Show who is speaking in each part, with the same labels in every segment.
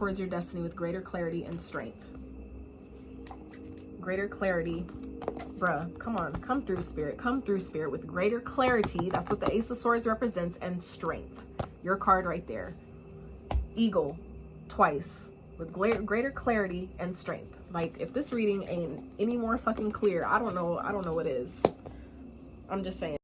Speaker 1: towards your destiny with greater clarity and strength. Greater clarity. Bruh, come on. Come through, Spirit. Come through, Spirit, with greater clarity. That's what the Ace of Swords represents. And strength. Your card right there. Eagle. Twice. With greater clarity and strength. Like, if this reading ain't any more fucking clear, I don't know what is. I'm just saying.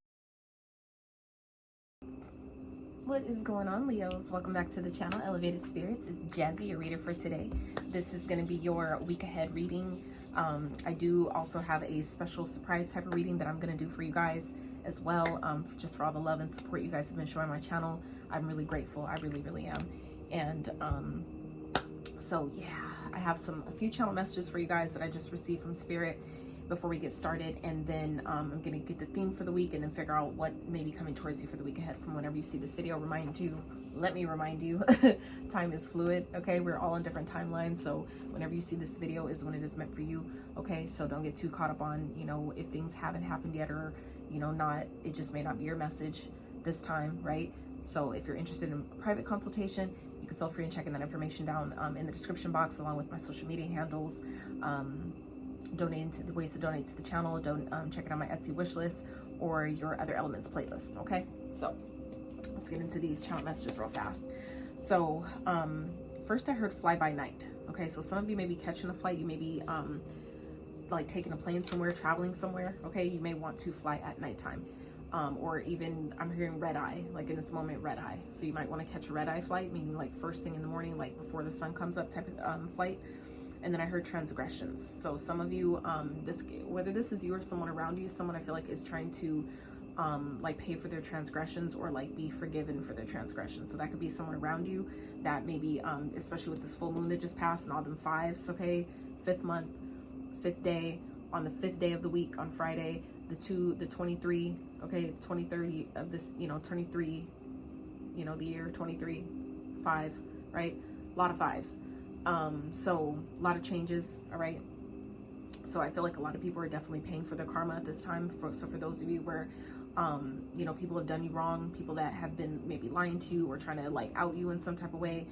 Speaker 1: What is going on, Leos? Welcome back to the channel, Elevated Spirits. It's Jazzy, your reader for today. This is going to be your week ahead reading. I do also have a special surprise type of reading that I'm going to do for you guys as well, just for all the love and support you guys have been showing my channel. I'm really grateful. I really, really am. And so yeah, I have a few channel messages for you guys that I just received from Spirit before we get started, and then I'm gonna get the theme for the week and then figure out what may be coming towards you for the week ahead from whenever you see this video. Let me remind you, time is fluid, okay? We're all on different timelines, so whenever you see this video is when it is meant for you, okay? So don't get too caught up on, you know, if things haven't happened yet, or, you know, it just may not be your message this time, right? So if you're interested in a private consultation, you can feel free in checking that information down in the description box, along with my social media handles. The ways to donate to the channel. Check it on my Etsy wish list or your other elements playlist. Okay, so let's get into these channel messages real fast. So first I heard fly by night. Okay, so some of you may be catching a flight. You may be like taking a plane somewhere, traveling somewhere. Okay, you may want to fly at nighttime. Or even I'm hearing red eye, like in this moment, red eye. So you might want to catch a red eye flight, meaning like first thing in the morning, like before the sun comes up type of flight. And then I heard transgressions. So some of you, whether this is you or someone around you, someone I feel like is trying to like pay for their transgressions or like be forgiven for their transgressions. So that could be someone around you that maybe, especially with this full moon that just passed and all them fives, okay? 5th month, 5th day, on the 5th day of the week, on Friday, the 23, okay, 23 of this, you know, 23, you know, the year 23, 5, right? A lot of fives. So a lot of changes, all right? So I feel like a lot of people are definitely paying for their karma at this time. So for those of you where, you know, people have done you wrong, people that have been maybe lying to you or trying to like out you in some type of way,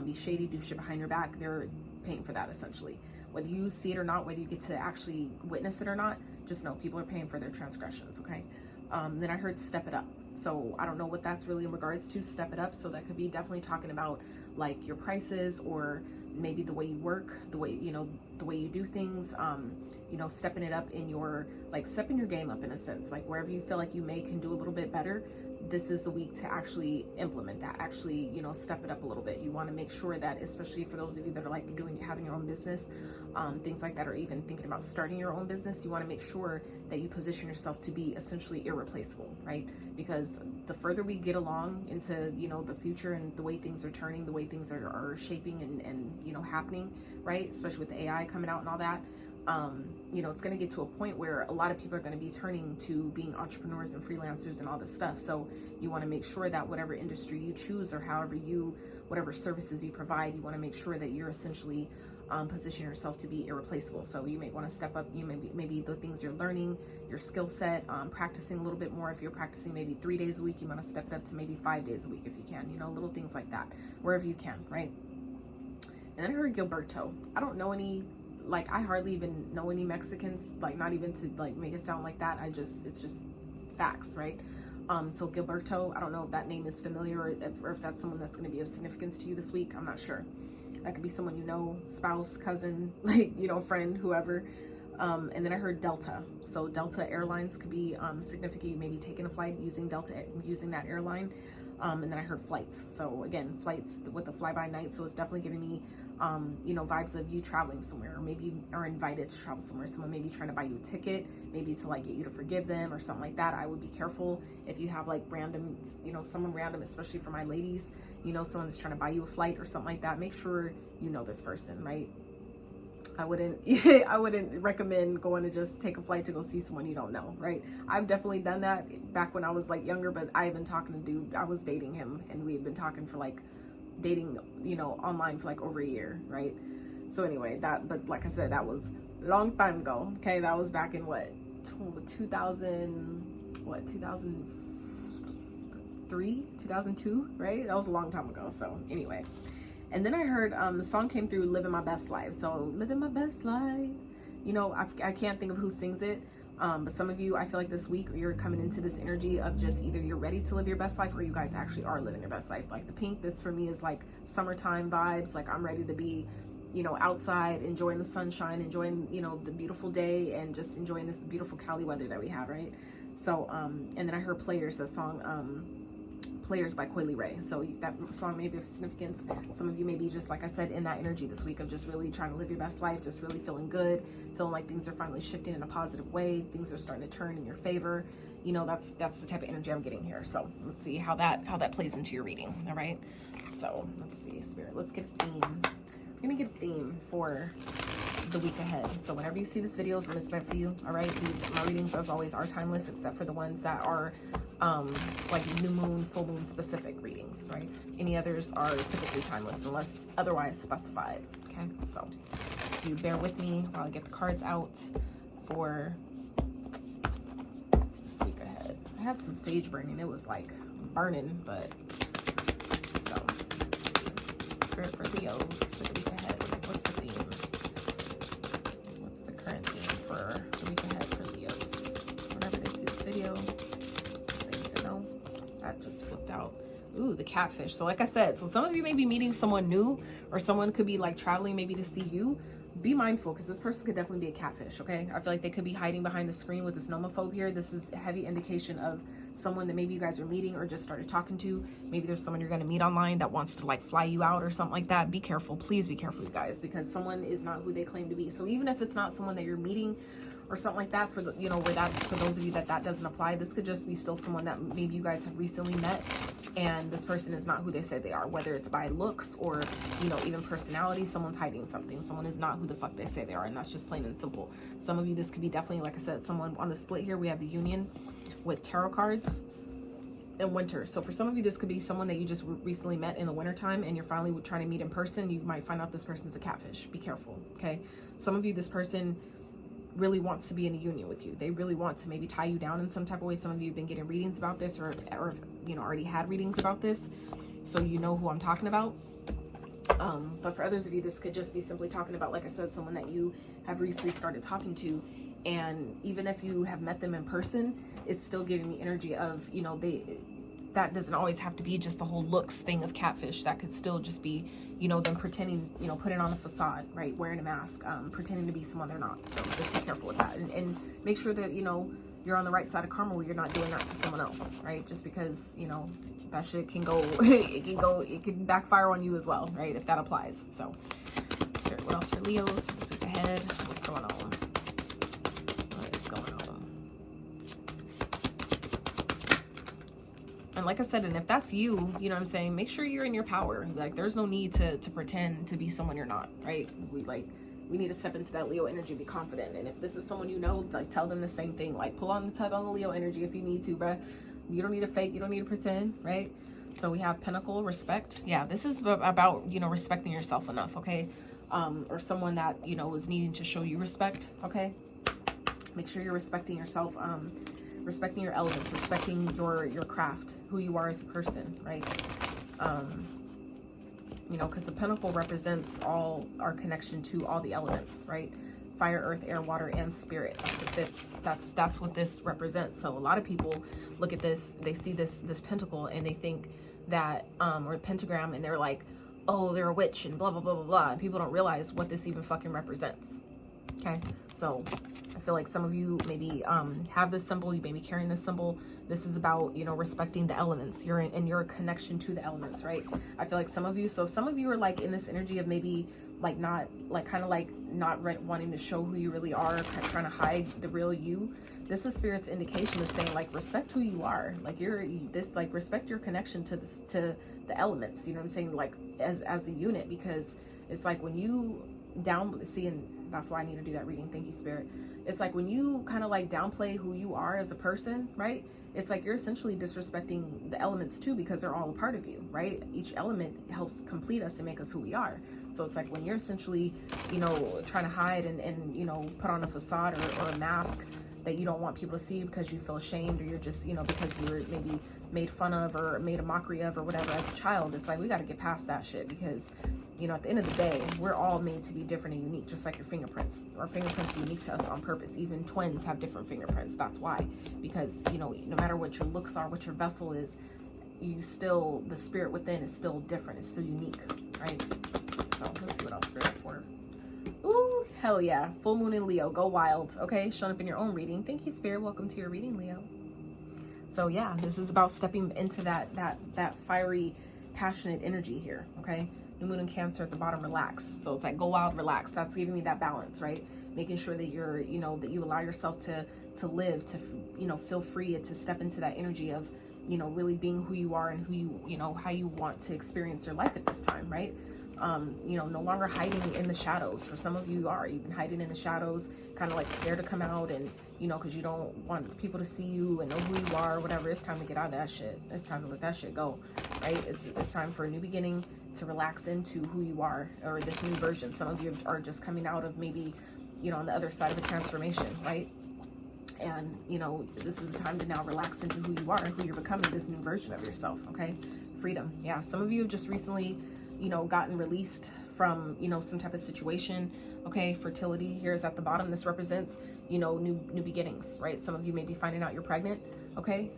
Speaker 1: be shady, do shit behind your back, they're paying for that essentially. Whether you see it or not, whether you get to actually witness it or not, just know people are paying for their transgressions, okay? Then I heard step it up. So I don't know what that's really in regards to, step it up. So that could be definitely talking about like your prices, or maybe the way you work, the way, you know, the way you do things, you know, stepping it up in your, like stepping your game up in a sense, like wherever you feel like you can do a little bit better, this is the week to actually implement that, actually, you know, step it up a little bit. You want to make sure that, especially for those of you that are like having your own business, things like that, or even thinking about starting your own business, you want to make sure that you position yourself to be essentially irreplaceable, right? Because the further we get along into, you know, the future and the way things are turning, the way things are shaping and you know, happening, right? Especially with the AI coming out and all that, you know, it's going to get to a point where a lot of people are going to be turning to being entrepreneurs and freelancers and all this stuff. So you want to make sure that whatever industry you choose, or whatever services you provide, you want to make sure that you're essentially position yourself to be irreplaceable. So you may want to step up, maybe the things you're learning, your skill set, practicing a little bit more. If you're practicing maybe 3 days a week, you want to step it up to maybe 5 days a week if you can, you know, little things like that, wherever you can, right? And then I heard Gilberto. I don't know any, like, I hardly even know any Mexicans, like, not even to like make it sound like that. It's just facts, right? So Gilberto, I don't know if that name is familiar, or if that's someone that's going to be of significance to you this week. I'm not sure. That could be someone you know, spouse, cousin, like, you know, friend, whoever. And then I heard Delta. So Delta Airlines could be significant. You may be taking a flight using that airline. And then I heard flights. So again, flights with the fly by night. So it's definitely giving me, you know, vibes of you traveling somewhere, or maybe you are invited to travel somewhere. Someone may be trying to buy you a ticket, maybe to like get you to forgive them or something like that. I would be careful if you have like random, you know, someone random, especially for my ladies, you know, someone that's trying to buy you a flight or something like that. Make sure you know this person, right? I wouldn't recommend going to just take a flight to go see someone you don't know, right? I've definitely done that back when I was like younger, but I had been talking to a dude, I was dating him, and we had been talking for like dating, you know, online for like over a year, right? So anyway, but like I said, that was a long time ago, okay? That was back in what, 2003, 2002, right? That was a long time ago. So anyway, And then I heard the song came through, Living My Best Life. So living my best life, you know, I can't think of who sings it. But some of you, I feel like this week you're coming into this energy of just either you're ready to live your best life or you guys actually are living your best life. Like the pink, this for me is like summertime vibes. Like I'm ready to be, you know, outside, enjoying the sunshine, enjoying, you know, the beautiful day, and just enjoying this beautiful Cali weather that we have, right? So, and then I heard Players, that song, Players by Coily Ray. So that song may be of significance. Some of you may be just, like I said, in that energy this week of just really trying to live your best life, just really feeling good, feeling like things are finally shifting in a positive way, things are starting to turn in your favor. You know, that's the type of energy I'm getting here. So let's see how that plays into your reading. All right. So let's see, Spirit. Let's get a theme. We're gonna get a theme for the week ahead. So whenever you see this video is when it's meant for you. All right. My readings, as always, are timeless, except for the ones that are like new moon, full moon specific readings, right? Any others are typically timeless unless otherwise specified. Okay, so you bear with me while I get the cards out for this week ahead. I had some sage burning. It was like burning, but so Spirit for Leos for the week ahead. What's the theme? What's the current theme for the week ahead for Leos? Whenever they see this video, that just flipped out. Ooh, the catfish. So like I said, so some of you may be meeting someone new, or someone could be like traveling maybe to see you. Be mindful, because this person could definitely be a catfish, okay? I feel like they could be hiding behind the screen with this nomophobe here. This is a heavy indication of someone that maybe you guys are meeting or just started talking to. Maybe there's someone you're going to meet online that wants to like fly you out or something like that. Be careful. Please be careful, you guys, because someone is not who they claim to be. So even if it's not someone that you're meeting or something like that, for the, you know, where that, for those of you that doesn't apply, this could just be still someone that maybe you guys have recently met, and this person is not who they say they are, whether it's by looks or, you know, even personality. Someone's hiding something. Someone is not who the fuck they say they are, and that's just plain and simple. Some of you, this could be definitely, like I said, someone on the split here. We have the Union with tarot cards and winter. So for some of you, this could be someone that you just recently met in the wintertime, and you're finally trying to meet in person. You might find out this person's a catfish. Be careful, okay? Some of you, this person really wants to be in a union with you. They really want to maybe tie you down in some type of way. Some of you have been getting readings about this, or you know, already had readings about this, so you know who I'm talking about. But for others of you, this could just be simply talking about, like I said, someone that you have recently started talking to, and even if you have met them in person, it's still giving the energy of, you know, that doesn't always have to be just the whole looks thing of catfish. That could still just be, you know, them pretending, you know, putting on a facade, right? Wearing a mask, pretending to be someone they're not. So just be careful with that, and make sure that, you know, you're on the right side of karma where you're not doing that to someone else, right? Just because, you know, that shit can go, it can backfire on you as well, right? If that applies. So, what else for Leos this week ahead? What's going on? What is going on? And like I said, and if that's you, you know what I'm saying, make sure you're in your power. Like, there's no need to pretend to be someone you're not, right? We need to step into that Leo energy, be confident. And if this is someone you know, like, tell them the same thing. Like, pull on the tug on the Leo energy if you need to, bruh. You don't need to fake, you don't need to pretend, right? So we have Pentacle, respect. Yeah, this is about, you know, respecting yourself enough, okay? Or someone that, you know, is needing to show you respect, okay? Make sure you're respecting yourself, respecting your elements, respecting your craft, who you are as a person, right? You know, because the Pentacle represents all our connection to all the elements, right? Fire, earth, air, water, and spirit. That's the fifth. That's what this represents. So a lot of people look at this, they see this pentacle, and they think that, or pentagram, and they're like, oh, they're a witch and blah, blah, blah, blah, blah. And people don't realize what this even fucking represents. Okay, so I feel like some of you maybe have this symbol, you may be carrying this symbol. This is about, you know, respecting the elements, your connection to the elements, right? I feel like some of you, so some of you are like in this energy of maybe like not, like kind of like not wanting to show who you really are, trying to hide the real you. This is Spirit's indication of saying, like, respect who you are. Like, like, respect your connection to this, to the elements, you know what I'm saying? Like, as a unit, because it's like when you see, and that's why I need to do that reading. Thank you, Spirit. It's like when you kind of like downplay who you are as a person, right? It's like you're essentially disrespecting the elements too, because they're all a part of you, right? Each element helps complete us and make us who we are. So it's like when you're essentially, you know, trying to hide and you know, put on a facade or a mask that you don't want people to see because you feel ashamed, or you're just, you know, because you were maybe made fun of or made a mockery of or whatever as a child. It's like we got to get past that shit, because you know, at the end of the day, we're all made to be different and unique, just like your fingerprints. Our fingerprints are unique to us on purpose. Even twins have different fingerprints. That's why. Because, you know, no matter what your looks are, what your vessel is, you still, the spirit within is still different. It's still unique, right? So let's see what else we're for. Ooh, hell yeah. Full moon in Leo. Go wild. Okay, showing up in your own reading. Thank you, Spirit. Welcome to your reading, Leo. So yeah, this is about stepping into that fiery, passionate energy here, okay? New moon in Cancer at the bottom, relax. So it's like go wild, relax. That's giving me that balance, right? Making sure that you're, you know, that you allow yourself to live, to, you know, feel free to step into that energy of, you know, really being who you are and who you know, how you want to experience your life at this time, right? You know, no longer hiding in the shadows. For some of you you've been hiding in the shadows, kind of like scared to come out, and, you know, because you don't want people to see you and know who you are or whatever. It's time to get out of that shit. It's time to let that shit go, right? It's time for a new beginning, to relax into who you are, or this new version. Some of you are just coming out of maybe, you know, on the other side of a transformation, right? And, you know, this is a time to now relax into who you are and who you're becoming, this new version of yourself, okay? Freedom. Yeah, some of you have just recently, you know, gotten released from, you know, some type of situation, okay? Fertility here is at the bottom. This represents, you know, new beginnings, right? Some of you may be finding out you're pregnant, okay?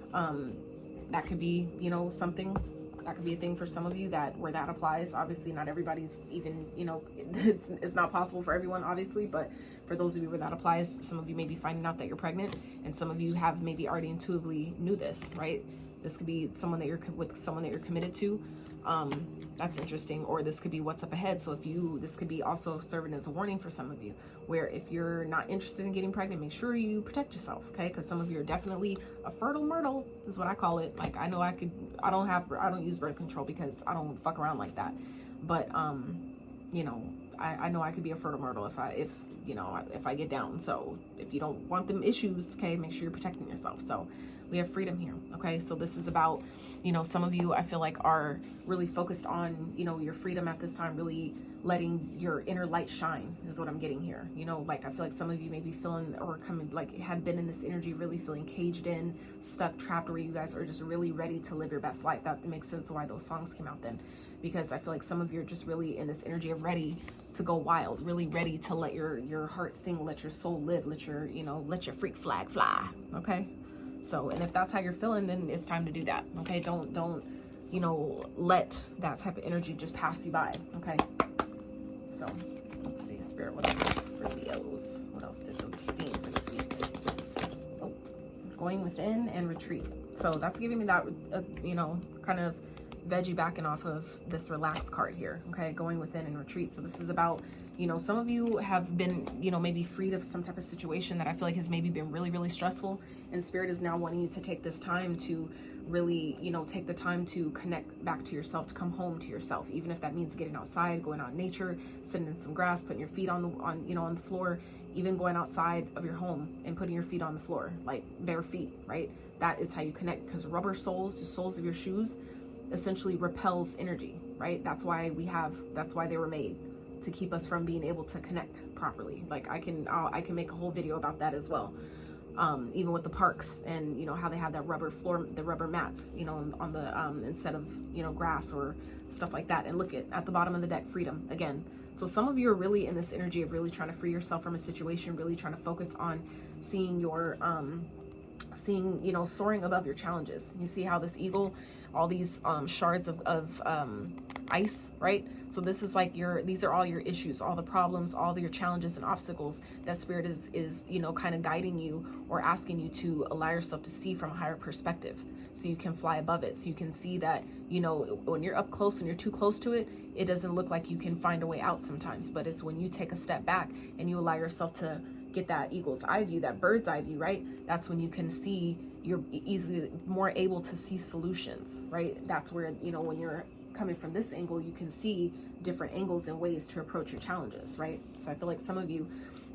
Speaker 1: That could be, you know, something. That could be a thing for some of you where that applies. Obviously, not everybody's even, you know, it's not possible for everyone, obviously, but for those of you where that applies, some of you may be finding out that you're pregnant, and some of you have maybe already intuitively knew this, right? This could be someone that you're with, someone that you're committed to. That's interesting. Or this could be what's up ahead. So this could be also serving as a warning for some of you, where if you're not interested in getting pregnant, make sure you protect yourself, okay? Because some of you are definitely a fertile myrtle, is what I call it. Like, I know I don't use birth control because I don't fuck around like that. But, you know, I know I could be a fertile myrtle if I get down. So if you don't want them issues, okay, make sure you're protecting yourself. So we have freedom here, okay? So this is about, you know, some of you, I feel like, are really focused on, you know, your freedom at this time, really letting your inner light shine is what I'm getting here. You know, like, I feel like some of you may be feeling, or coming, like, had been in this energy, really feeling caged in, stuck, trapped, where you guys are just really ready to live your best life. That makes sense why those songs came out then, because I feel like some of you are just really in this energy of ready to go wild, really ready to let your heart sing, let your soul live, let your freak flag fly, okay? So, and if that's how you're feeling, then it's time to do that, okay? Don't, you know, let that type of energy just pass you by, okay? So, let's see, Spirit, what else for Leos? What's the theme for this week? Oh, going within and retreat. So that's giving me that, you know, kind of veggie backing off of this relaxed card here, okay? Going within and retreat. So this is about, you know, some of you have been, you know, maybe freed of some type of situation that I feel like has maybe been really, really stressful. And Spirit is now wanting you to take this time to really, you know, take the time to connect back to yourself, to come home to yourself, even if that means getting outside, going out in nature, sitting in some grass, putting your feet on the floor, even going outside of your home and putting your feet on the floor, like bare feet, right? That is how you connect, because rubber soles, the soles of your shoes, essentially repels energy, right? That's why they were made, to keep us from being able to connect properly. Like, I can make a whole video about that as well. Even with the parks, and, you know, how they have that rubber floor, the rubber mats, you know, on the instead of, you know, grass or stuff like that. And look at the bottom of the deck, freedom again. So some of you are really in this energy of really trying to free yourself from a situation, really trying to focus on seeing your you know, soaring above your challenges. You see how this eagle, all these shards of ice, right? So this is like these are all your issues, all the problems, all your challenges and obstacles that Spirit is, you know, kind of guiding you or asking you to allow yourself to see from a higher perspective, so you can fly above it, so you can see that, you know, when you're up close and you're too close to it, it doesn't look like you can find a way out sometimes. But it's when you take a step back and you allow yourself to get that eagle's eye view, that bird's eye view, right? That's when you can see, you're easily more able to see solutions, right? That's where, you know, when you're coming from this angle, you can see different angles and ways to approach your challenges, right? So I feel like some of you,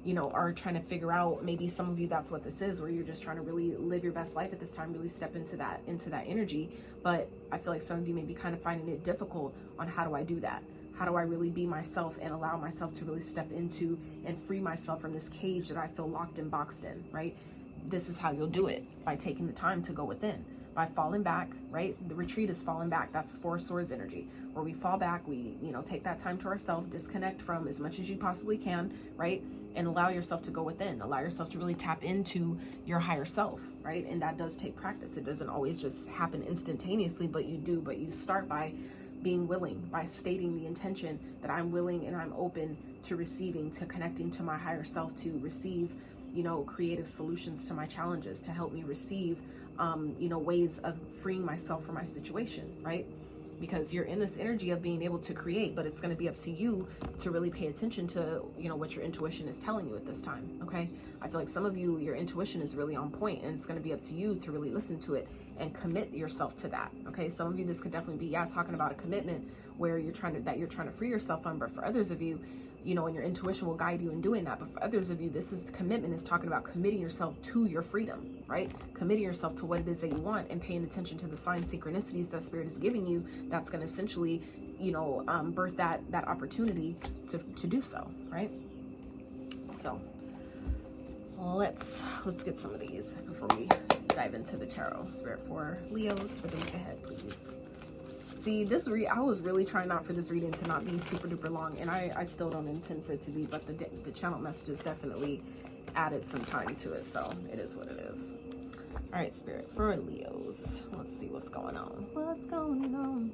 Speaker 1: you know, are trying to figure out, maybe some of you, that's what this is, where you're just trying to really live your best life at this time, really step into that energy. But I feel like some of you may be kind of finding it difficult on, how do I do that? How do I really be myself and allow myself to really step into and free myself from this cage that I feel locked and boxed in, right? This is how you'll do it, by taking the time to go within, by falling back, right? The retreat is falling back. That's Four Swords energy, where we fall back, we, you know, take that time to ourselves, disconnect from as much as you possibly can, right? And allow yourself to go within, allow yourself to really tap into your higher self, right? And that does take practice. It doesn't always just happen instantaneously, but you start by being willing, by stating the intention that I'm willing and I'm open to receiving, to connecting to my higher self, to receive, you know, creative solutions to my challenges, to help me receive, you know, ways of freeing myself from my situation, right? Because you're in this energy of being able to create, but it's going to be up to you to really pay attention to, you know, what your intuition is telling you at this time. Okay. I feel like some of you, your intuition is really on point, and it's going to be up to you to really listen to it and commit yourself to that. Okay. Some of you, this could definitely be, talking about a commitment where you're trying to free yourself from, but for others of you, you know, and your intuition will guide you in doing that. But for others of you, commitment is talking about committing yourself to your freedom, right? Committing yourself to what it is that you want and paying attention to the signs, synchronicities that Spirit is giving you. That's going to essentially, you know, birth that opportunity to do so, right? So let's get some of these before we dive into the tarot. Spirit for Leos for the week ahead, please. See, I was really trying not for this reading to not be super duper long, and I still don't intend for it to be, but the channel messages definitely added some time to it, so it is what it is. All right, Spirit for Leos. Let's see what's going on. What's going on?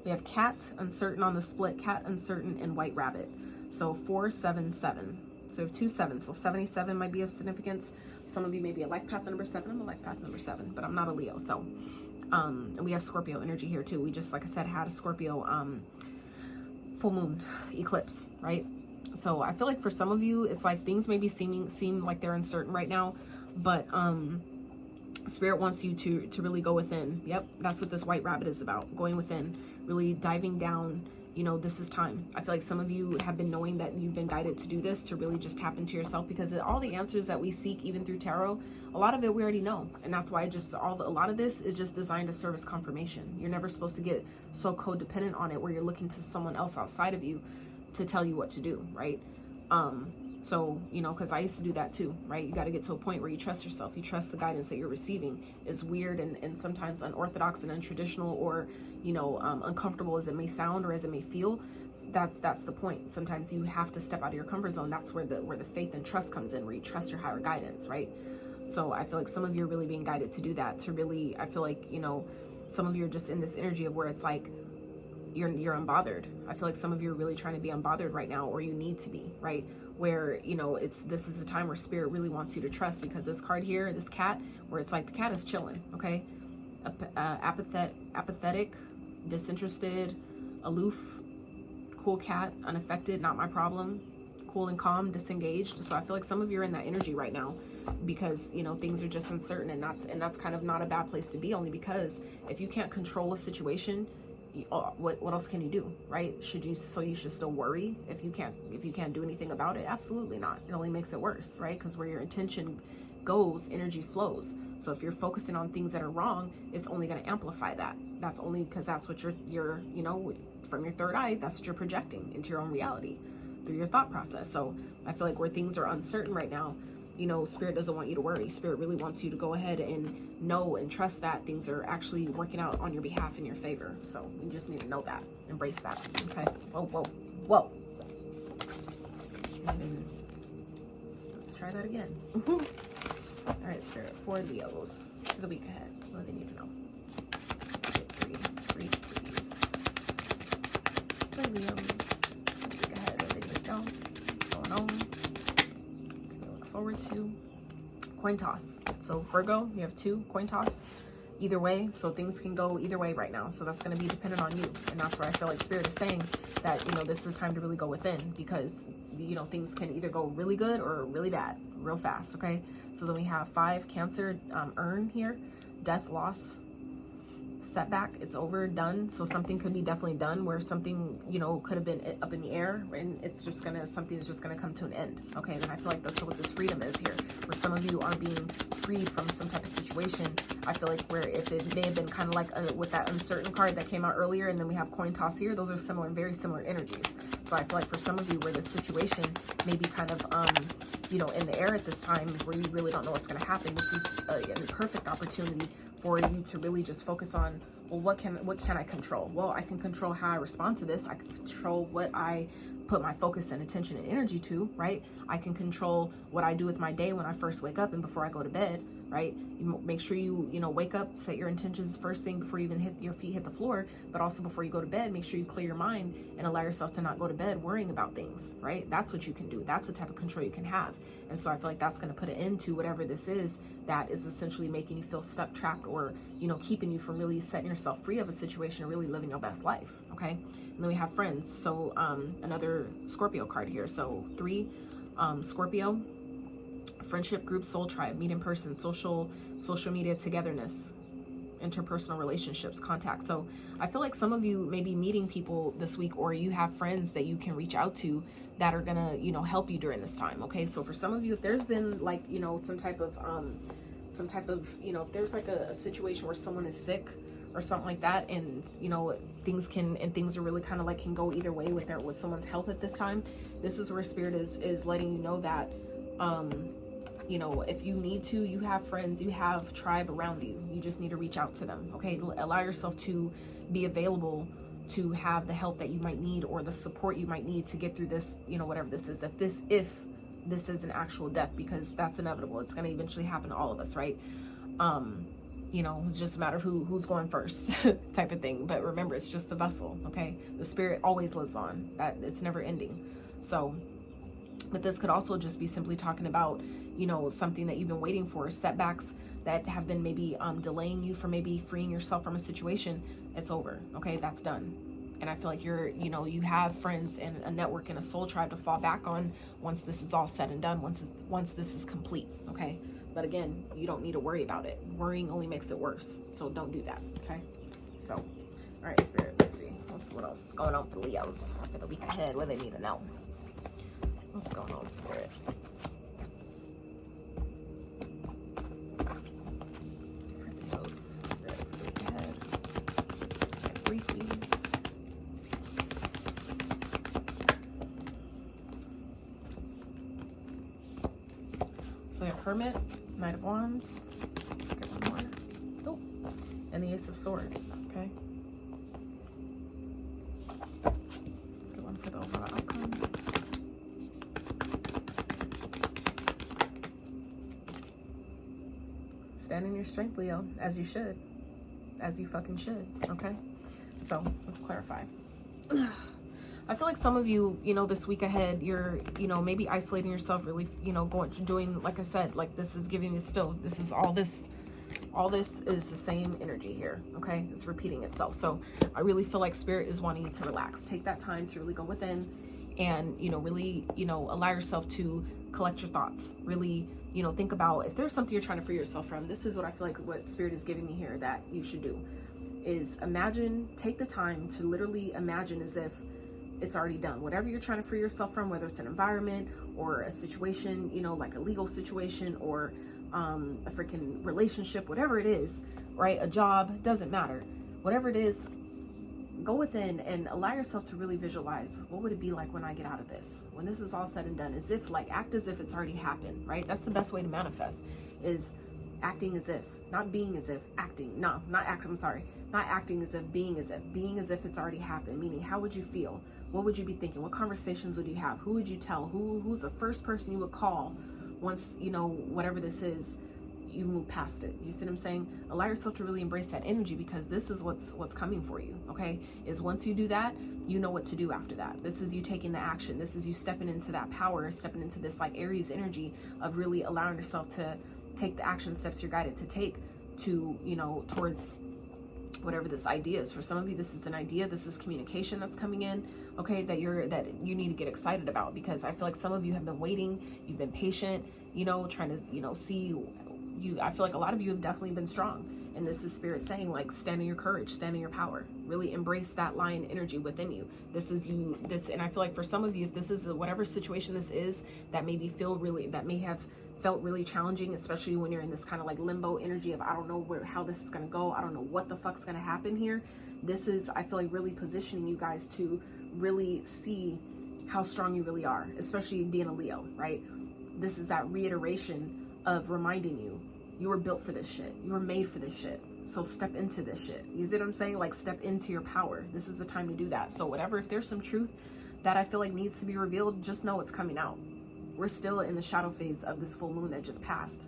Speaker 1: We have cat, uncertain on the split, cat, uncertain, and white rabbit. So 477. So we have 2 7s. So 77 might be of significance. Some of you may be a life path number 7. I'm a life path number 7, but I'm not a Leo, so. And we have Scorpio energy here too. We just, like I said, had a Scorpio full moon eclipse, right? So I feel like for some of you, it's like things maybe seem like they're uncertain right now, but Spirit wants you to really go within. Yep, that's what this white rabbit is about, going within, really diving down. You know, this is time. I feel like some of you have been knowing that you've been guided to do this, to really just tap into yourself, because all the answers that we seek, even through tarot, a lot of it we already know. And that's why a lot of this is just designed to serve as confirmation. You're never supposed to get so codependent on it where you're looking to someone else outside of you to tell you what to do, right? So, you know, because I used to do that too, right? You got to get to a point where you trust yourself. You trust the guidance that you're receiving. It's weird and sometimes unorthodox and untraditional, or, you know, uncomfortable as it may sound or as it may feel. That's the point. Sometimes you have to step out of your comfort zone. That's where the faith and trust comes in, where you trust your higher guidance, right? So I feel like some of you are really being guided to do that, to really, I feel like, you know, some of you are just in this energy of where it's like you're unbothered. I feel like some of you are really trying to be unbothered right now, or you need to be, right? Where, you know, this is a time where Spirit really wants you to trust, because this card here, this cat, where it's like the cat is chilling, okay? Apathetic, disinterested, aloof, cool cat, unaffected, not my problem, cool and calm, disengaged. So I feel like some of you are in that energy right now, because, you know, things are just uncertain, and that's kind of not a bad place to be, only because if you can't control a situation, what else can you do, right? You should still worry if you can't do anything about it? Absolutely not. It only makes it worse, right? Because where your intention goes, energy flows. So if you're focusing on things that are wrong, it's only going to amplify that. That's only because that's what you're you know, from your third eye, that's what you're projecting into your own reality through your thought process. So I feel like where things are uncertain right now, you know, Spirit doesn't want you to worry. Spirit really wants you to go ahead and know and trust that things are actually working out on your behalf in your favor. So you just need to know that, embrace that. Okay. Whoa. Let's try that again. All right, Spirit for Leos for the week ahead. What do they need to know? Let's get three, please. For Leos for the week ahead. What do they need to know? What's going on? Forward to coin toss. So Virgo, you have 2 coin toss either way, so things can go either way right now. So that's going to be dependent on you, and that's where I feel like Spirit is saying that, you know, this is a time to really go within, because, you know, things can either go really good or really bad real fast. Okay, so then we have 5 Cancer, urn here, death, loss, setback, it's over, done. So something could be definitely done, where something, you know, could have been up in the air, and it's just something is just gonna come to an end. Okay, then I feel like that's what this freedom is here, where some of you are being freed from some type of situation. I feel like where if it may have been kind of like with that uncertain card that came out earlier, and then we have coin toss here, those are similar, very similar energies. So I feel like for some of you where the situation may be kind of you know, in the air at this time, where you really don't know what's going to happen, this is a perfect opportunity for you to really just focus on, well, what can I control? Well, I can control how I respond to this. I can control what I put my focus and attention and energy to, right? I can control what I do with my day when I first wake up and before I go to bed, right? You make sure you wake up, set your intentions first thing before you even your feet hit the floor, but also before you go to bed, make sure you clear your mind and allow yourself to not go to bed worrying about things, right? That's what you can do. That's the type of control you can have. And so I feel like that's going to put an end to whatever this is that is essentially making you feel stuck, trapped, or, keeping you from really setting yourself free of a situation and really living your best life, okay? And then we have friends. So another Scorpio card here. So 3, Scorpio, friendship, group, soul tribe, meet in person, social media, togetherness, interpersonal relationships, contact. So I feel like some of you may be meeting people this week, or you have friends that you can reach out to that are gonna, help you during this time. Okay. So for some of you, if there's been like, some type of, if there's like a situation where someone is sick or something like that, and things are really kind of like can go either way with someone's health at this time, this is where Spirit is letting you know that if you need to, you have friends, you have tribe around you. You just need to reach out to them. Okay. Allow yourself to be available to have the help that you might need or the support you might need to get through this, whatever this is. If this is an actual death, because that's inevitable. It's going to eventually happen to all of us, right? It's just a matter of who's going first type of thing. But remember, it's just the vessel, okay? The spirit always lives on. That it's never ending. So, but this could also just be simply talking about, something that you've been waiting for, setbacks that have been maybe delaying you from maybe freeing yourself from a situation. It's over, okay? That's done. And I feel like you have friends and a network and a soul tribe to fall back on once this is all said and done, once this is complete, okay? But again, you don't need to worry about it. Worrying only makes it worse. So don't do that, okay? So, all right, Spirit, let's see. What else is going on for Leos for the week ahead? What do they need to know? What's going on, Spirit? For Leos, Spirit, for the week ahead. Okay, briefies. So we have Hermit, Knight of Wands. Let's get one more. Oh, and the Ace of Swords. Okay. Let's get one for the overall outcome. Stand in your strength, Leo, as you should. As you fucking should. Okay. So let's clarify. I feel like some of you, this week ahead, you're, maybe isolating yourself, really, doing, like I said, like this is giving you still, all this is the same energy here. Okay. It's repeating itself. So I really feel like Spirit is wanting you to relax. Take that time to really go within and, really, allow yourself to collect your thoughts. Really, think about if there's something you're trying to free yourself from. This is what I feel like what Spirit is giving me here that you should do is take the time to literally imagine as if it's already done. Whatever you're trying to free yourself from, whether it's an environment or a situation, like a legal situation or a freaking relationship, whatever it is, right? A job, doesn't matter. Whatever it is, go within and allow yourself to really visualize what would it be like when I get out of this, when this is all said and done, as if act as if it's already happened, right? That's the best way to manifest, is acting as if, not being as if, acting. No, not act, I'm sorry. Not acting as if, being as if it's already happened. Meaning, how would you feel? What would you be thinking? What conversations would you have? Who would you tell? Who's the first person you would call once, whatever this is, you move past it? You see what I'm saying? Allow yourself to really embrace that energy, because this is what's coming for you, okay? Is once you do that, you know what to do after that. This is you taking the action. This is you stepping into that power, stepping into this like Aries energy of really allowing yourself to take the action steps you're guided to take to, towards whatever this idea is. For some of you, this is an idea, this is communication that's coming in, okay, that you need to get excited about, because I feel like some of you have been waiting, you've been patient, trying to, see you. I feel like a lot of you have definitely been strong, and this is Spirit saying, like, stand in your courage, stand in your power, really embrace that lion energy within you. This is you, and I feel like for some of you, if this is whatever situation this is that may have felt really challenging, especially when you're in this kind of like limbo energy of I don't know how this is going to go, I don't know what the fuck's going to happen here. This is, I feel like, really positioning you guys to really see how strong you really are, especially being a Leo, right? This is that reiteration of reminding you You were built for this shit. You were made for this shit. So step into this shit. You see what I'm saying? Like, step into your power. This is the time to do that. So whatever, if there's some truth that I feel like needs to be revealed, just know it's coming out. We're still in the shadow phase of this full moon that just passed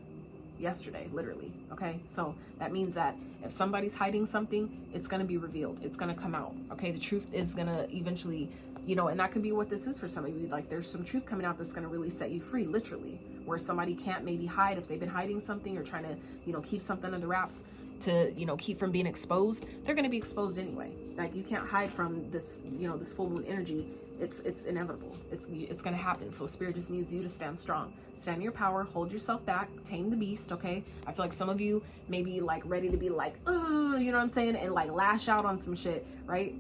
Speaker 1: yesterday, literally. Okay, so that means that if somebody's hiding something, it's going to be revealed. It's going to come out. Okay, the truth is going to eventually, you know, and that could be what this is for some of you. Like, there's some truth coming out that's going to really set you free, literally, where somebody can't maybe hide if they've been hiding something or trying to, you know, keep something under wraps to, you know, keep from being exposed. They're going to be exposed anyway. Like, you can't hide from this, you know, this full moon energy. It's inevitable. It's going to happen. So spirit just needs you to stand strong, stand in your power, hold yourself back, tame the beast. Okay, I feel like some of you may be like ready to be like, oh, you know what I'm saying, and like lash out on some shit, right?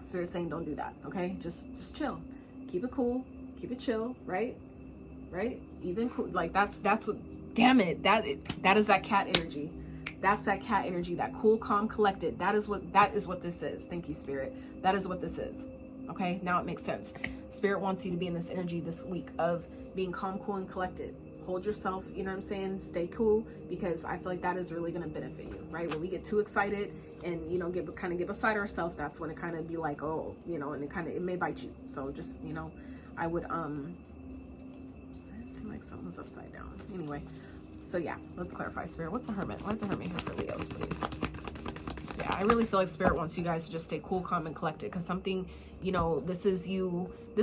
Speaker 1: Spirit's saying don't do that. Okay, just chill, keep it cool, keep it chill, right? Even cool, like that's what, damn it, that is that cat energy. That's that cat energy, that cool, calm, collected. That is what this is. Thank you, Spirit. That is what this is. Okay, now it makes sense. Spirit wants you to be in this energy this week of being calm, cool, and collected. Hold yourself, you know what I'm saying? Stay cool, because I feel like that is really going to benefit you, right? When we get too excited and, you know, kind of get beside ourselves, that's when it kind of be like, oh, you know, and it may bite you. So just, you know, I would, it seemed like something was upside down. Anyway, so yeah, let's clarify. Spirit, what's the Hermit? Why is the Hermit here for Leos, please? Yeah, I really feel like Spirit wants you guys to just stay cool, calm, and collected, because something, you know, this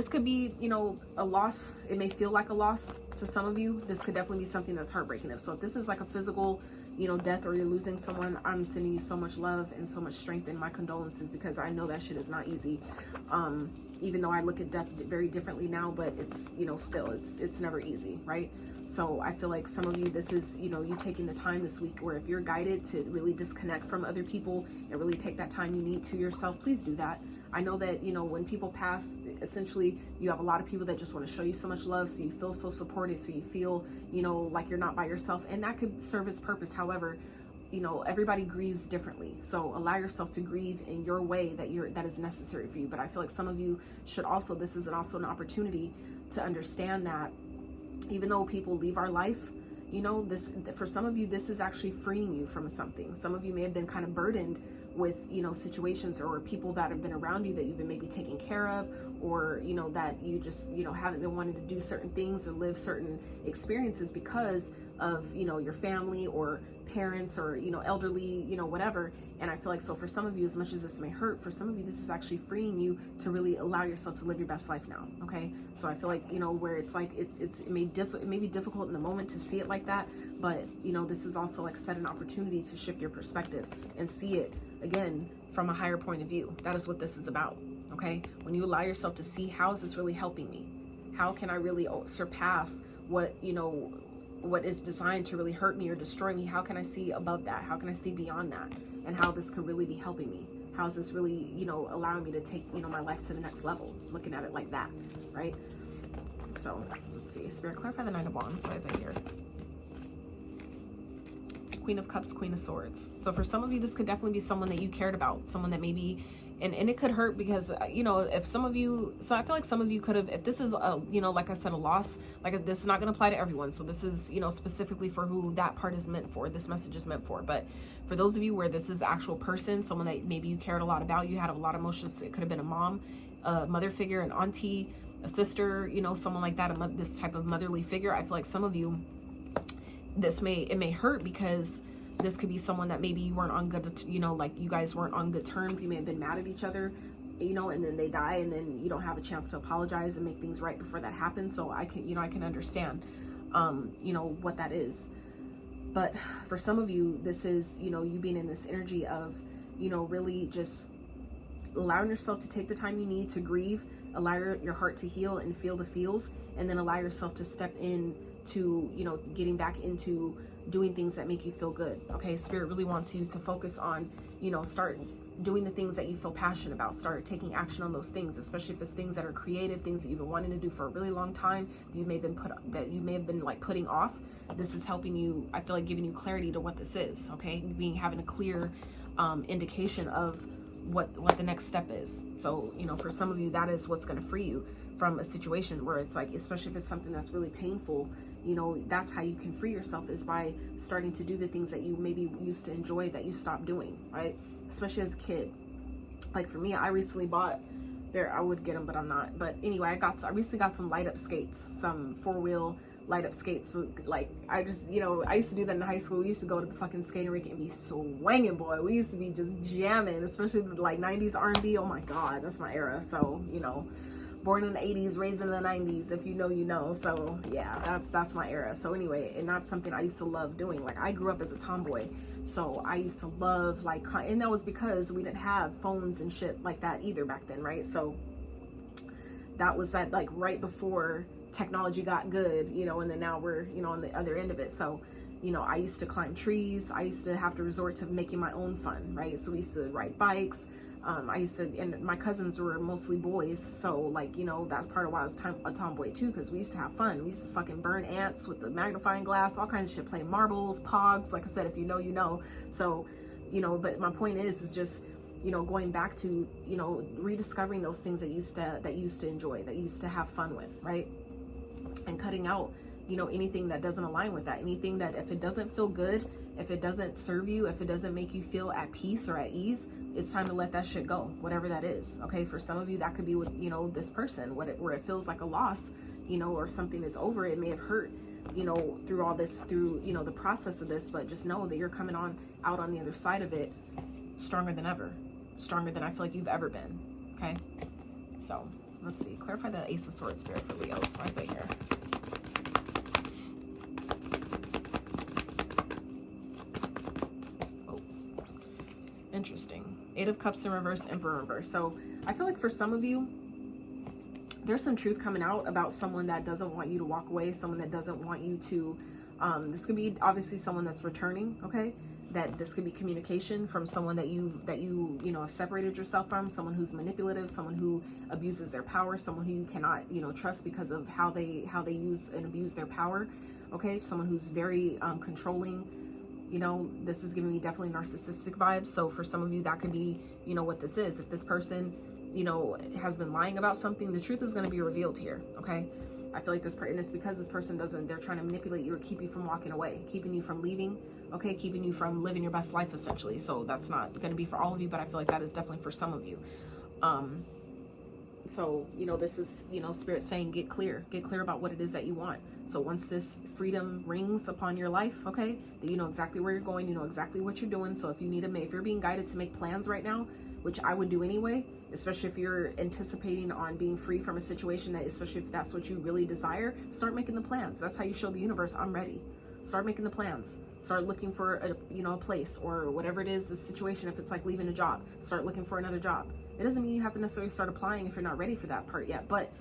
Speaker 1: could be, you know, a loss. It may feel like a loss to some of you. This could definitely be something that's heartbreaking. So if this is like a physical, you know, death, or you're losing someone, I'm sending you so much love and so much strength, and my condolences, because I know that shit is not easy. Even though I look at death very differently now, but it's, you know, still, it's never easy, right? So I feel like some of you, this is, you know, you taking the time this week where if you're guided to really disconnect from other people and really take that time you need to yourself, please do that. I know that, you know, when people pass, essentially you have a lot of people that just want to show you so much love, so you feel so supported, so you feel, you know, like you're not by yourself, and that could serve its purpose. However, you know, everybody grieves differently, so allow yourself to grieve in your way that is necessary for you. But I feel like some of you should also, this is also an opportunity to understand that even though people leave our life, you know, this, for some of you, this is actually freeing you from something. Some of you may have been kind of burdened with, you know, situations or people that have been around you that you've been maybe taking care of, or, you know, that you just, you know, haven't been wanting to do certain things or live certain experiences because of, you know, your family or parents or, you know, elderly, you know, whatever. And I feel like, so for some of you, as much as this may hurt, for some of you, this is actually freeing you to really allow yourself to live your best life now. Okay, so I feel like, you know, where it's like it may be difficult in the moment to see it like that, but, you know, this is also, like I said, an opportunity to shift your perspective and see it again from a higher point of view. That is what this is about. Okay, when you allow yourself to see, how is this really helping me? How can I really surpass what, you know, what is designed to really hurt me or destroy me? How can I see above that? How can I see beyond that? And how this could really be helping me? How is this really, you know, allowing me to take, you know, my life to the next level? Looking at it like that, right? So let's see. Spirit, clarify the Nine of Wands. Why is that here? Queen of Cups, Queen of Swords. So for some of you, this could definitely be someone that you cared about, someone that maybe, and it could hurt because, you know, if some of you, so I feel like some of you could have, if this is a, you know, like I said, a loss, like this is not going to apply to everyone. So this is, you know, specifically for who that part is meant for, this message is meant for. But for those of you where this is actual person, someone that maybe you cared a lot about, you had a lot of emotions, it could have been a mom, a mother figure, an auntie, a sister, you know, someone like that, this type of motherly figure. I feel like some of you, it may hurt because this could be someone that maybe you weren't on good, you know, like you guys weren't on good terms. You may have been mad at each other, you know, and then they die, and then you don't have a chance to apologize and make things right before that happens. So I can, you know, I can understand, you know, what that is. But for some of you, this is, you know, you being in this energy of, you know, really just allowing yourself to take the time you need to grieve, allow your heart to heal and feel the feels, and then allow yourself to step in to, you know, getting back into doing things that make you feel good. Okay, Spirit really wants you to focus on, you know, start doing the things that you feel passionate about. Start taking action on those things, especially if it's things that are creative, things that you've been wanting to do for a really long time, you may have been like putting off. This is helping you, I feel like, giving you clarity to what this is. Okay, having a clear indication of what the next step is. So, you know, for some of you, that is what's going to free you from a situation where it's like, especially if it's something that's really painful, you know, that's how you can free yourself, is by starting to do the things that you maybe used to enjoy that you stopped doing, right? Especially as a kid. Like for me, I recently bought, I would get them, but I'm not. But anyway, I recently got some light up skates, some 4-wheel light up skates. So like, I just, you know, I used to do that in high school. We used to go to the fucking skating rink and be swinging, boy. We used to be just jamming, especially the like 90s R&B. Oh my God, that's my era. So, you know, born in the 80s, raised in the 90s. If you know, you know. So yeah, that's my era. So anyway, and that's something I used to love doing. Like I grew up as a tomboy, so I used to love like, and that was because we didn't have phones and shit like that either back then, right? So that was that like right before technology got good, you know, and then now we're, you know, on the other end of it. So, you know, I used to climb trees. I used to have to resort to making my own fun, right? So we used to ride bikes. I used to, and my cousins were mostly boys, so like, you know, that's part of why I was a tomboy too, because we used to have fun. We used to fucking burn ants with the magnifying glass, all kinds of shit, play marbles, pogs, like I said, if you know, you know. So, you know, but my point is just, you know, going back to, you know, rediscovering those things that you used to enjoy, that you used to have fun with, right? And cutting out, you know, anything that doesn't align with that, anything that if it doesn't feel good, if it doesn't serve you, if it doesn't make you feel at peace or at ease, it's time to let that shit go, whatever that is. Okay, for some of you that could be with, you know, this person, where it feels like a loss, you know, or something is over. It may have hurt, you know, through all this, through, you know, the process of this, but just know that you're coming out on the other side of it stronger than ever, stronger than I feel like you've ever been. Okay, so let's see, clarify the Ace of Swords spirit for Leos. Why is it here? Interesting. 8 of Cups in reverse, Emperor in reverse. So I feel like for some of you, there's some truth coming out about someone that doesn't want you to walk away, someone that doesn't want you to, this could be obviously someone that's returning, okay? That this could be communication from someone that you know, have separated yourself from, someone who's manipulative, someone who abuses their power, someone who you cannot, you know, trust because of how they use and abuse their power, okay? Someone who's very controlling. You know, this is giving me definitely narcissistic vibes. So for some of you, that could be, you know, what this is. If this person, you know, has been lying about something, the truth is going to be revealed here, okay? I feel like this person, it's because this person doesn't, they're trying to manipulate you or keep you from walking away, keeping you from leaving, okay? Keeping you from living your best life, essentially. So that's not going to be for all of you, but I feel like that is definitely for some of you. So, you know, this is, you know, Spirit saying, get clear about what it is that you want. So once this freedom rings upon your life, okay, you know exactly where you're going, you know exactly what you're doing. So if you need if you're being guided to make plans right now, which I would do anyway, especially if you're anticipating on being free from a situation, that, especially if that's what you really desire, start making the plans. That's how you show the universe, I'm ready. Start making the plans. Start looking for a place or whatever it is, the situation. If it's like leaving a job, start looking for another job. It doesn't mean you have to necessarily start applying if you're not ready for that part yet, but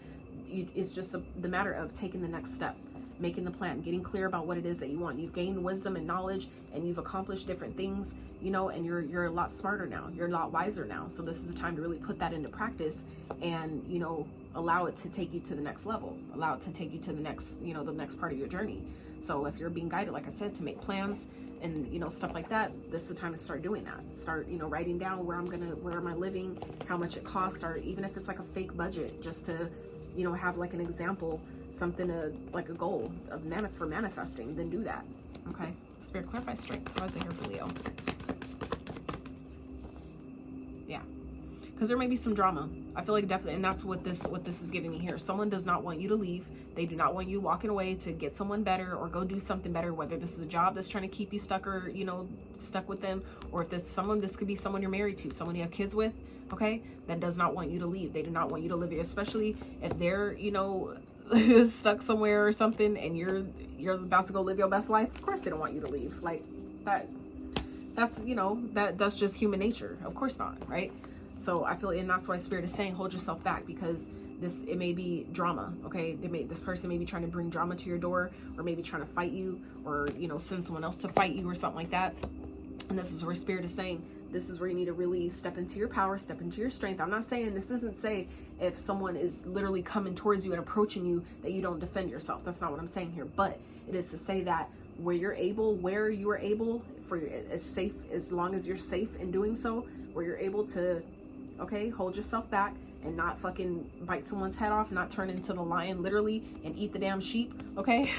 Speaker 1: it's just the matter of taking the next step, making the plan, getting clear about what it is that you want. You've gained wisdom and knowledge, and you've accomplished different things, you know, and you're a lot smarter now. You're a lot wiser now. So this is the time to really put that into practice and, you know, allow it to take you to the next level, allow it to take you to the next, you know, the next part of your journey. So if you're being guided, like I said, to make plans and, you know, stuff like that, this is the time to start doing that. Start, you know, writing down where am I living, how much it costs, start, even if it's like a fake budget, just to, you know, have like an example, something to, like a goal of for manifesting, then do that. Okay. Spirit, clarify strength. Why is it here for Leo? Yeah. Because there may be some drama. I feel like definitely, and that's what this is giving me here. Someone does not want you to leave. They do not want you walking away to get someone better or go do something better, whether this is a job that's trying to keep you stuck or, you know, stuck with them, or if this could be someone you're married to, someone you have kids with, okay, that does not want you to leave. They do not want you to live here, especially if they're, you know, stuck somewhere or something and you're about to go live your best life. Of course they don't want you to leave. Like that's, you know, that's just human nature. Of course not, right? So I feel, and that's why Spirit is saying hold yourself back, because it may be drama, okay? This person may be trying to bring drama to your door, or maybe trying to fight you, or, you know, send someone else to fight you or something like that. And this is where Spirit is saying, this is where you need to really step into your power, step into your strength. I'm not saying, this doesn't say if someone is literally coming towards you and approaching you that you don't defend yourself. That's not what I'm saying here. But it is to say that where you are able, for as safe, as long as you're safe in doing so, where you're able to, okay, hold yourself back and not fucking bite someone's head off, not turn into the lion literally and eat the damn sheep, okay?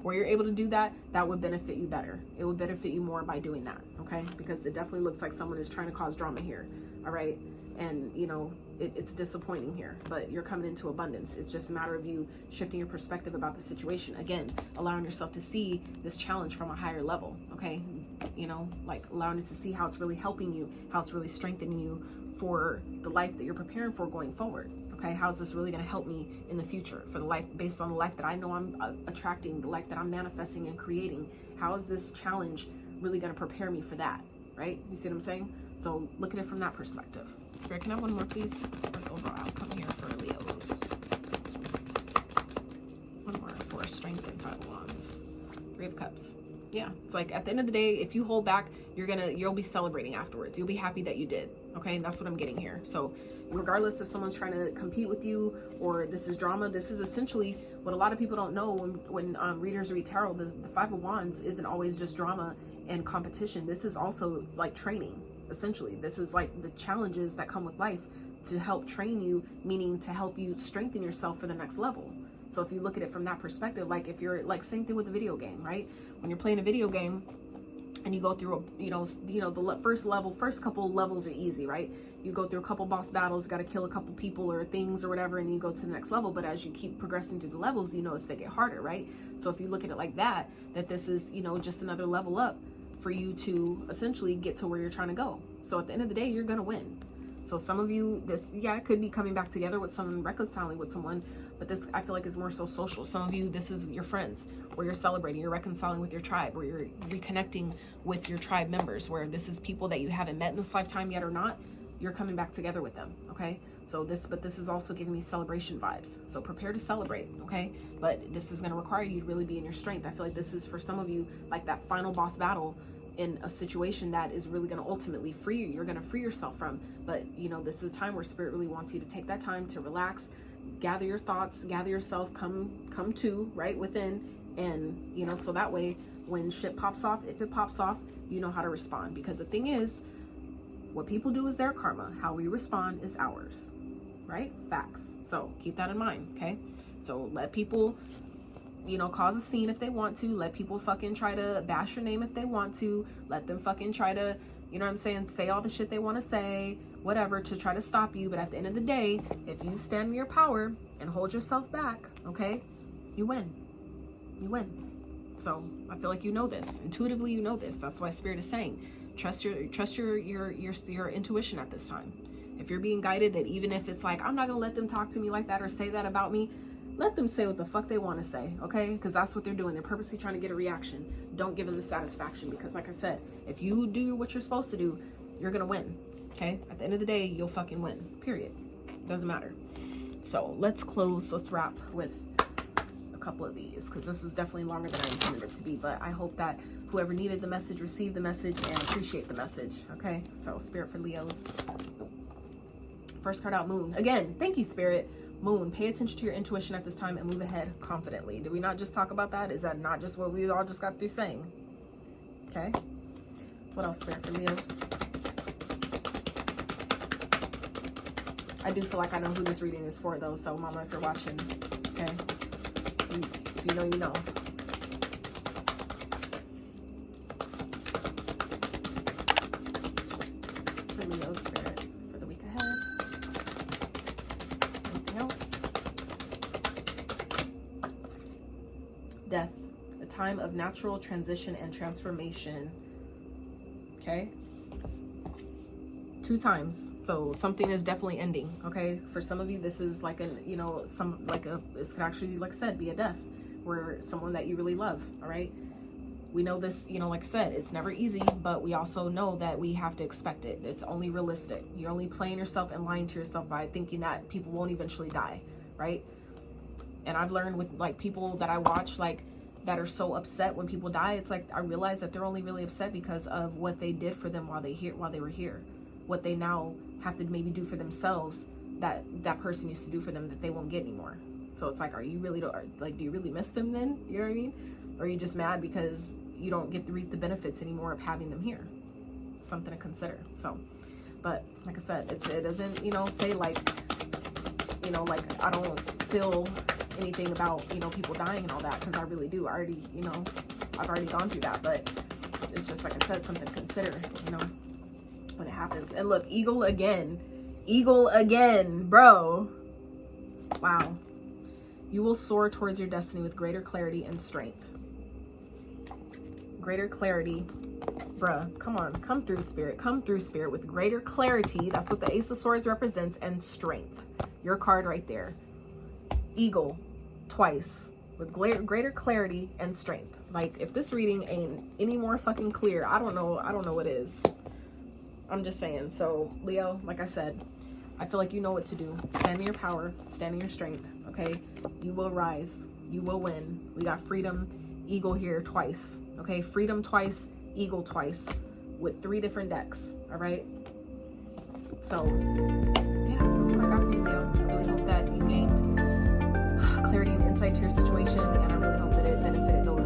Speaker 1: Where you're able to do that, that would benefit you better. It would benefit you more by doing that, okay? Because it definitely looks like someone is trying to cause drama here, all right? And, you know, it's disappointing here, but you're coming into abundance. It's just a matter of you shifting your perspective about the situation. Again, allowing yourself to see this challenge from a higher level, okay? You know, like allowing it to see how it's really helping you, how it's really strengthening you for the life that you're preparing for going forward, okay? How's this really going to help me in the future for the life, based on the life that I know I'm attracting, the life that I'm manifesting and creating? How is this challenge really going to prepare me for that, right? You see what I'm saying? So look at it from that perspective. Spirit, can I have one more, please? Overall outcome here for Leos. One more for strength and 5 of wands. 3 of cups. Yeah, it's like at the end of the day, if you hold back, you'll be celebrating afterwards. You'll be happy that you did. Okay, and that's what I'm getting here. So regardless if someone's trying to compete with you or this is drama, this is essentially what a lot of people don't know when readers read tarot. The 5 of wands isn't always just drama and competition. This is also like training. Essentially, this is like the challenges that come with life to help train you, meaning to help you strengthen yourself for the next level. So if you look at it from that perspective, like if you're like, same thing with a video game, right? When you're playing a video game and you go through the first couple levels are easy, right? You go through a couple boss battles, got to kill a couple people or things or whatever, and you go to the next level. But as you keep progressing through the levels, you notice they get harder, right? So if you look at it like that this is, just another level up for you to essentially get to where you're trying to go. So at the end of the day, you're gonna win. So some of you, it could be coming back together with someone, reconciling with someone, but this, I feel like, is more so social. Some of you, this is your friends, where you're celebrating, you're reconciling with your tribe, where you're reconnecting with your tribe members, where this is people that you haven't met in this lifetime yet or not, you're coming back together with them, okay? So this is also giving me celebration vibes. So prepare to celebrate, okay? But this is gonna require you to really be in your strength. I feel like this is for some of you, like that final boss battle in a situation that is really going to ultimately free you. You're going to free yourself from, but this is a time where Spirit really wants you to take that time to relax, gather your thoughts, gather yourself, come to right within, and so that way when shit pops off, if it pops off, you know how to respond. Because the thing is, what people do is their karma, how we respond is ours, right? Facts. So keep that in mind, okay? So let people cause a scene if they want to. Let people fucking try to bash your name if they want to. Let them fucking try to, say all the shit they want to say, whatever, to try to stop you. But at the end of the day, if you stand in your power and hold yourself back, okay, you win. You win. So I feel like you know this. Intuitively, you know this. That's why Spirit is saying, trust your intuition at this time. If you're being guided, that even if it's like, I'm not gonna let them talk to me like that or say that about me, let them say what the fuck they want to say, okay? Because that's what they're doing. They're purposely trying to get a reaction. Don't give them the satisfaction, because like I said, if you do what you're supposed to do, you're gonna win, okay? At the end of the day, you'll fucking win, period. Doesn't matter. So let's wrap with a couple of these, because this is definitely longer than I intended it to be, but I hope that whoever needed the message received the message and appreciate the message, okay? So Spirit for Leos. First card out, Moon. Again, thank you, Spirit. Moon, pay attention to your intuition at this time and move ahead confidently. Did we not just talk about that? Is that not just what we all just got through saying? Okay. What else, Spirit for Leos? I do feel like I know who this reading is for, though. So, Mama, if you're watching, okay? If you know, you know. For Leos, Spirit, for the week ahead. Death, a time of natural transition and transformation. Okay, 2 times. So something is definitely ending. Okay, for some of you, this is like this could actually, like I said, be a death where someone that you really love. All right, we know this. Like I said, it's never easy, but we also know that we have to expect it. It's only realistic. You're only playing yourself and lying to yourself by thinking that people won't eventually die, right? And I've learned with like people that I watch, like that are so upset when people die, it's like I realize that they're only really upset because of what they did for them while they were here, what they now have to maybe do for themselves that person used to do for them that they won't get anymore. So it's like, do you really miss them then? You know what I mean? Or are you just mad because you don't get to reap the benefits anymore of having them here? Something to consider. So, but like I said, it doesn't say like you know, like, I don't feel anything about, you know, people dying and all that, because I really do. I already, you know, I've already gone through that, but it's just, like I said, something to consider, you know, when it happens. And look, eagle again, bro. Wow. You will soar towards your destiny with greater clarity and strength. Greater clarity, bruh. Come on, come through, spirit. Come through, spirit, with greater clarity. That's what the Ace of Swords represents, and strength. Your card right there. Eagle, twice, with greater clarity and strength. Like, if this reading ain't any more fucking clear, I don't know what is. I'm just saying. So, Leo, like I said, I feel like you know what to do. Stand in your power, stand in your strength, okay? You will rise, you will win. We got freedom, eagle here twice, okay? Freedom twice, eagle twice, with 3 different decks, all right? So, yeah, that's what I got for you, Leo. I really hope that you gained clarity and insight to your situation, and I really hope that it benefited those